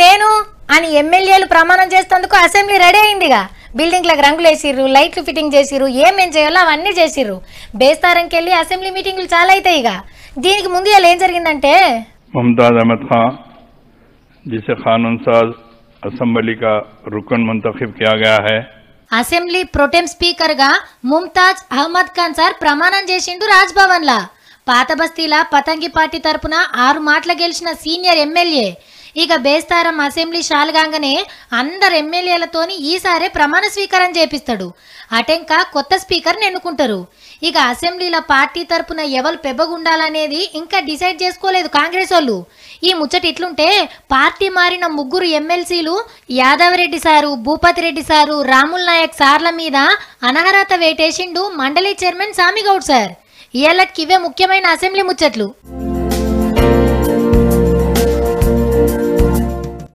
నేను అని ఎమ్మెల్యేలు ప్రమాణం చేసేందుకు అసెంబ్లీ రెడీ అయిందిగా. బిల్డింగ్లకు రంగులు వేసిర్రు, లైట్లు ఫిట్టింగ్ చేసిర్రు, ఏమేం చేయాలో అవన్నీ చేసిర్రు. బేస్తారంకి వెళ్ళి అసెంబ్లీ మీటింగ్లు చాలా అవుతాయి. ఇక దీనికి ముందు ఇలా ఏం జరిగిందంటే मुमताज अहमद खान जिसे कानून साज असेंबली का रुकन मुंतखब किया गया है. అసెంబ్లీ ప్రొటెం స్పీకర్ గా ముంతాజ్ అహ్మద్ ఖాన్ సార్ ప్రమాణం చేసిండు రాజ్భవన్ లా. పాత బస్తీల పతంగి పార్టీ తరపున 6 మాటల గెలిచిన సీనియర్ ఎమ్మెల్యే. ఇక బేస్తారం అసెంబ్లీ షాల్గానే అందరు ఎమ్మెల్యేలతోని ఈసారి ప్రమాణ స్వీకారం చేపిస్తాడు. అటెంక కొత్త స్పీకర్ని ఎన్నుకుంటారు. ఇక అసెంబ్లీల పార్టీ తరపున ఎవరు పెబ్బగుండాలనేది ఇంకా డిసైడ్ చేసుకోలేదు కాంగ్రెస్ వాళ్ళు. ఈ ముచ్చట ఇట్లుంటే పార్టీ మారిన 3 ఎమ్మెల్సీలు యాదవరెడ్డి సారు, భూపతి రెడ్డి సారు, రాముల్ నాయక్ సార్ల మీద అనర్హత వేటేసిండు మండలి చైర్మన్ సామిగౌడ్ సార్. ఇయాలకి ఇవే ముఖ్యమైన అసెంబ్లీ ముచ్చట్లు.